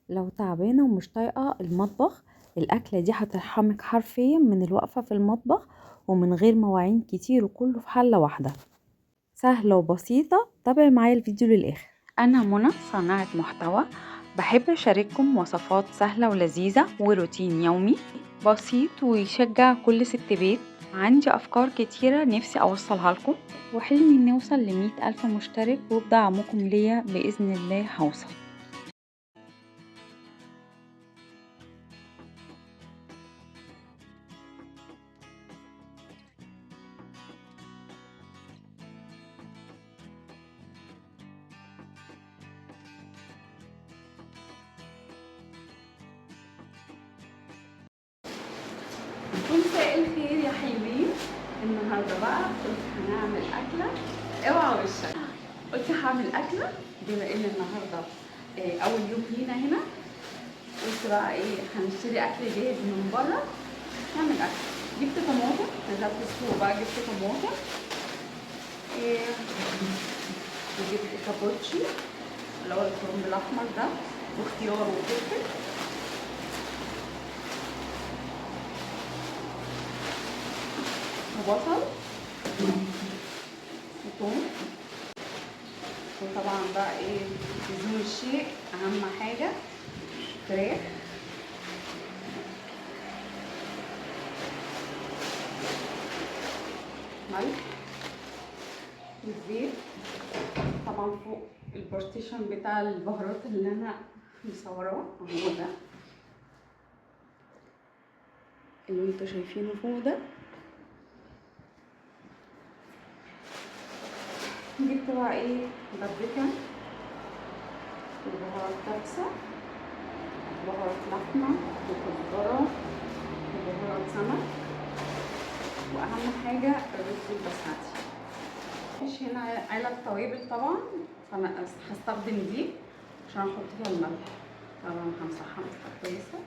لو تعبانة ومش طايقة المطبخ، الأكلة دي هترحمك حرفيا من الوقفة في المطبخ ومن غير مواعين كتير، وكله في حلة واحدة. سهلة وبسيطة، تابعي معايا الفيديو للآخر. أنا منى، صانعة محتوى، بحب أشارككم وصفات سهلة ولذيذة وروتين يومي بسيط ويشجع كل ست بيت. عندي أفكار كتيرة نفسي أوصلها لكم، وحلمي إني أوصل ل100 ألف مشترك، وبدعمكم ليا بإذن الله هوصل. مساء الخير يا حلوين. النهارده بقى قلت هنعمل اكله. اوعى وشك. قلت هعمل اكله بما ان النهارده اول يوم لينا هنا. قلت بقى هنشتري اكل جاهز من بره، نعمل اكل. جبت طماطم، نزلت السوق بقى جبت طماطم، وجبت كابوتشي اللي هو الكرنب الاحمر ده، وخيار وفلفل، وبصل وثوم، وطبعا بقى لزوم الشيء اهم حاجه فراخ، ملح والزيت. طبعا فوق البارتيشن بتاع البهارات اللي انا مصوراه اهو، ده اللي انتوا شايفينه فوق ده. جبت بقى بابريكا وبهارات كبسه وبهارات لحمه وكزبره وبهارات سمك، واهم حاجه الرز البسمتي. مش هنا علب توابل طبعا، فانا هستخدم دي عشان احط فيها الملح. طبعا همسحها مسحه كويسه،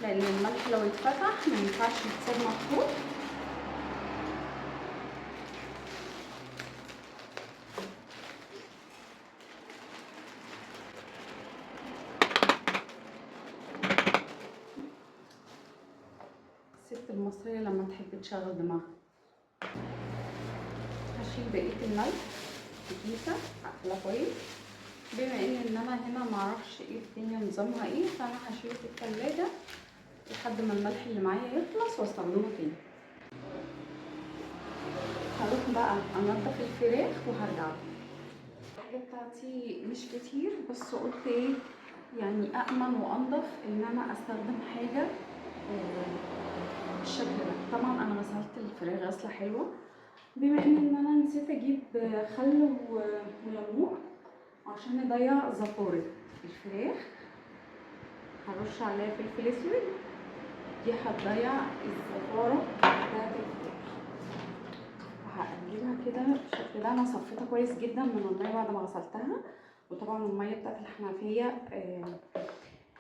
لان الملح لو اتفتح ما ينفعش يتساب مفتوح. الست المصريه لما تحب تشغل دماغها. هشيل بقيه الملح في كيسه اقفلها كويس، بما ان انا هنا معرفش الدنيا نظامها فانا هشيله في التلاجة لحد ما الملح اللي معايا يخلص واستخدمه تاني. هروح بقى انضف الفراخ وهرجع. الحاجه بتاعتي مش كتير، بس قلت يعني أأمن وأنضف إن أنا أستخدم حاجة بالشكل ده. طبعا أنا غسلت الفراخ غسلة حلوة، بما إن أنا نسيت أجيب خل وليمون عشان نضيع زفارة الفراخ. هرش عليها فلفل أسود، دي هتضيع الزفارة بتاعت الفراخ. هقلبها كده بالشكل ده. أنا صفيتها كويس جدا من المية بعد ما غسلتها، وطبعا المية بتاعت الحنفية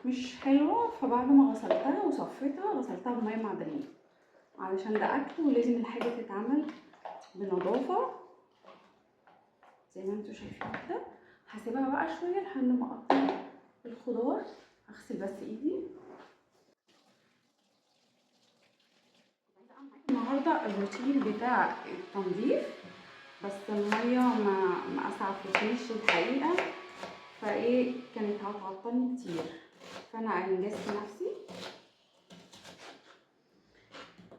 مش حلوه، فبعد ما غسلتها وصفيتها غسلتها بميه معدنيه علشان ده اكل ولازم الحاجه تتعمل بنظافه زي ما انتوا شايفين كده. هسيبها بقى شويه لحد ما اقطع الخضار. هغسل بس ايدي. النهارده الروتين بتاع التنظيف، بس الميه ما اسعفتنيش الحقيقه، كانت هتعطلني كتير، فانا انجزت نفسي.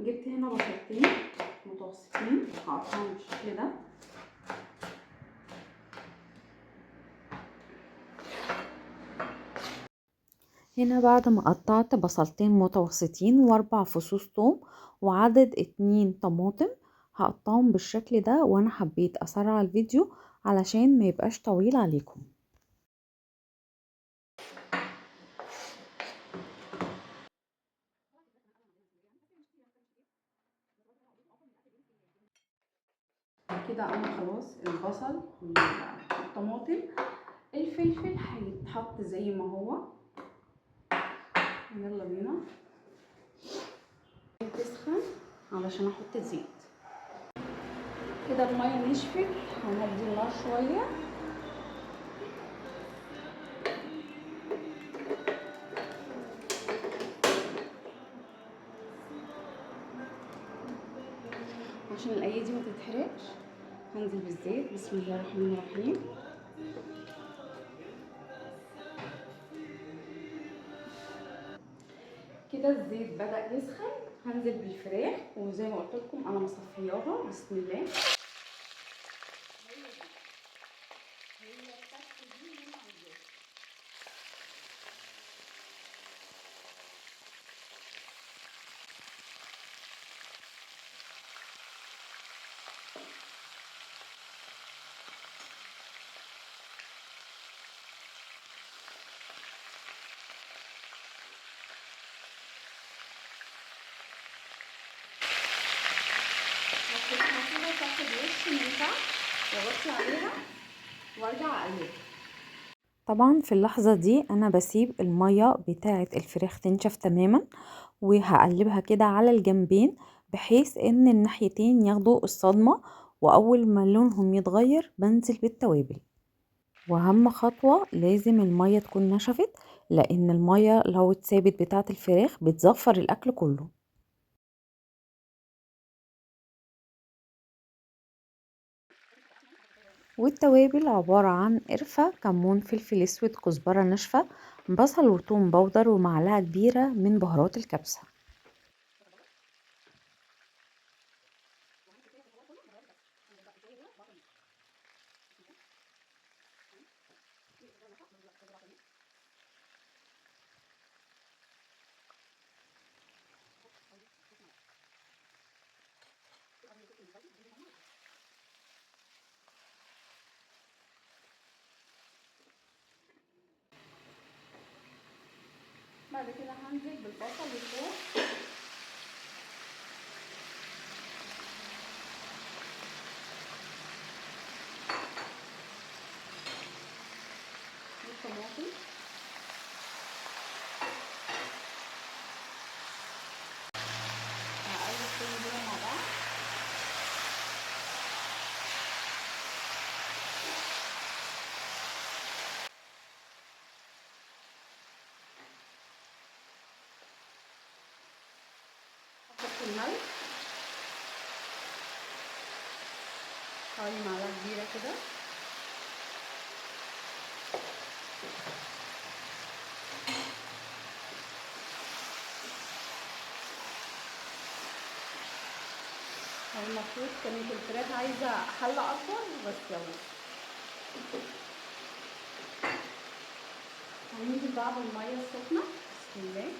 جبت هنا بصلتين متوسطين هقطعهم بالشكل ده. هنا بعد ما قطعت بصلتين متوسطين و4 فصوص توم وعدد 2 طماطم، هقطعهم بالشكل ده. وانا حبيت اسرع الفيديو علشان ما يبقاش طويل عليكم. كده انا خلاص البصل والطماطم. الفلفل هيتحط زي ما هو. يلا بينا تسخن علشان احط الزيت. كده الميه نشفت، هنهدي النار شويه. عشان الايادي ما تتحرقش هنزل بالزيت. بسم الله الرحمن الرحيم. كده الزيت بدأ يسخن، هنزل بالفراخ وزي ما قلت لكم انا مصفياها. بسم الله. هسيبها تاخد وش من تحت واغطي عليها وارجع اقلبها. طبعا في اللحظة دي انا بسيب المية بتاعة الفراخ تنشف تماما، وهقلبها كده على الجنبين بحيث ان الناحيتين ياخدوا الصدمة، واول ما لونهم يتغير بنزل بالتوابل. واهم خطوة لازم المية تكون نشفت، لان المية لو اتسابت بتاعة الفراخ بتزفر الاكل كله. والتوابل عبارة عن قرفة، كمون، فلفل اسود، كزبرة ناشفة، بصل وثوم بودر، ومعلقة كبيرة من بهارات الكبسة. بعد كده هنزل بالبصل والثوم والطماطم. هقلب كل دول مع بعض. هحط الملح حوالي معلقه كبيره كده. هو المفروض كانت الفراخ عايزه حله اكبر بس يلا. هننزل بقى بالميه السخنه. بسم الله.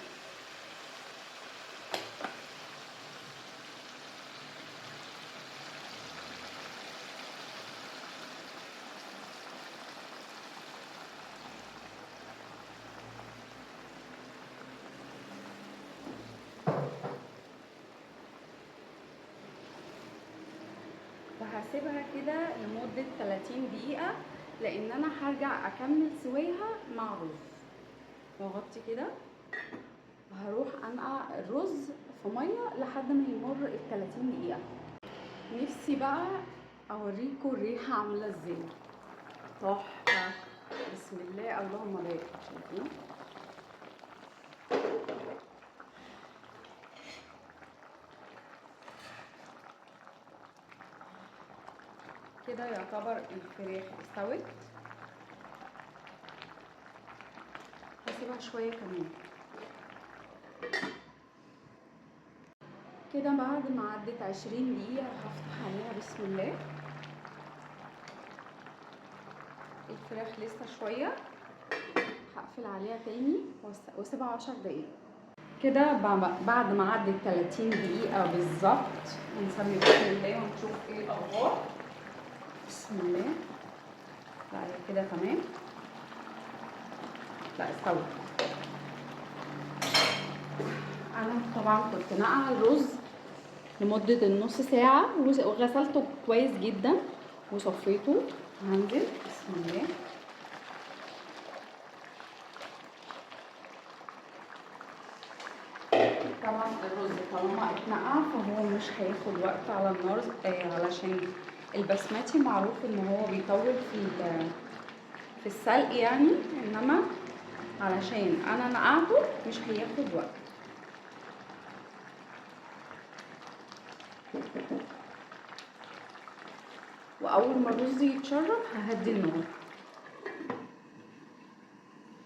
وهسيبها كده لمده 30 دقيقه لان انا هرجع اكمل سويها مع رز. واغطي كده وهروح انقع الرز في ميه لحد ما يمر ال 30 دقيقه. نفسي بقى اوريكم الريحه عامله ازاي. تحفه. بسم الله اللهم بارك. شايفين؟ كده يعتبر الفراخ استوت. هسيبها شويه كمان. كده بعد ما عدت 20 دقيقه هفتح عليها. بسم الله. الفراخ لسه شويه. هقفل عليها تاني واسيبها 10 دقايق. كده بعد ما عدت 30 دقيقه بالظبط هنسمي بسم الله ونشوف ايه الاخبار. بسم الله. لا هي كده تمام. لا استوت. انا طبعا كنت ناقعه الرز لمده النص ساعه وغسلته كويس جدا وصفيته. هنزل. بسم الله. طبعا الرز طالما اتنقع فهو مش هياخد وقت على النار علشان البسمتي معروف ان هو بيطول في السلق يعني، انما علشان انا نقعته مش هياخد وقت. فاول ما الرز يتشرب ههدي النار.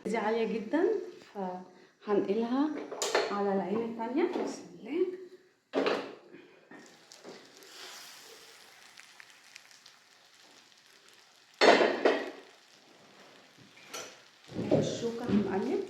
دي عاليه جدا فهنقلها على العين التانية. بسم الله. بالشوكه هنقلب.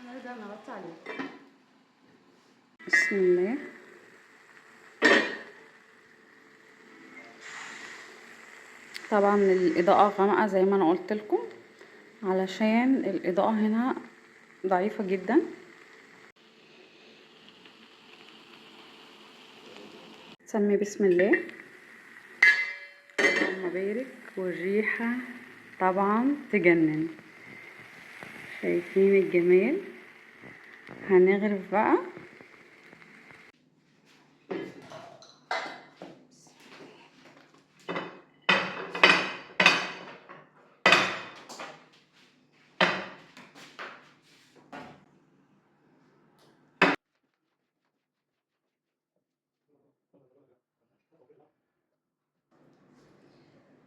هنرجع نغطي عليه. بسم الله. طبعا الاضاءه غامقه زي ما انا قلت لكم علشان الاضاءه هنا ضعيفه جدا. سمي بسم الله. اللهم بارك. والريحه طبعا تجنن. شايفين الجمال. هنغرف بقى.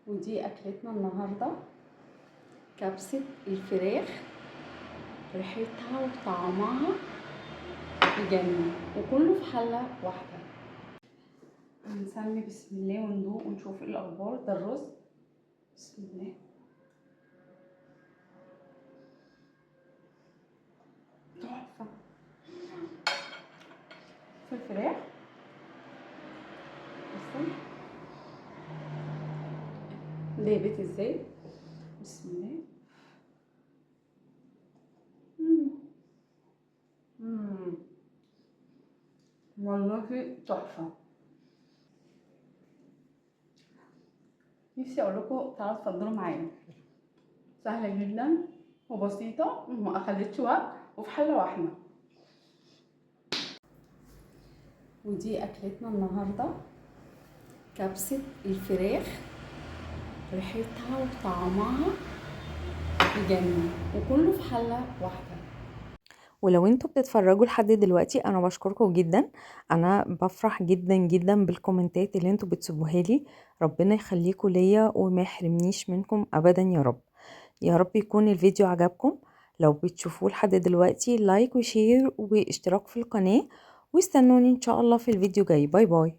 ودي اكلتنا النهارده، كبسة الفراخ. ريحتها وطعمها يجنن وكله في حلة واحدة. هنسمي بسم الله وندوق ونشوف ايه الاخبار. ده الرز. بسم الله. تحفة. في الفراخ بصوا دابت ازاي. بسم الله. والله تحفة. نفسي اقول لكم تعالوا اتفضلوا معايا. سهلة جدا وبسيطة وما اخدتش وقت وفي حلة واحدة. ودي اكلتنا النهاردة، كبسة الفراخ. ريحتها وطعمها يجنن وكله في حلة واحدة. ولو انتوا بتتفرجوا لحد دلوقتي انا بشكركم جدا. انا بفرح جدا جدا بالكومنتات اللي انتوا بتسيبوها لي. ربنا يخليكم ليا وما يحرمنيش منكم ابدا يا رب. يا رب يكون الفيديو عجبكم. لو بتشوفوه لحد دلوقتي لايك وشير واشتراك في القناة، واستنوني ان شاء الله في الفيديو جاي. باي باي.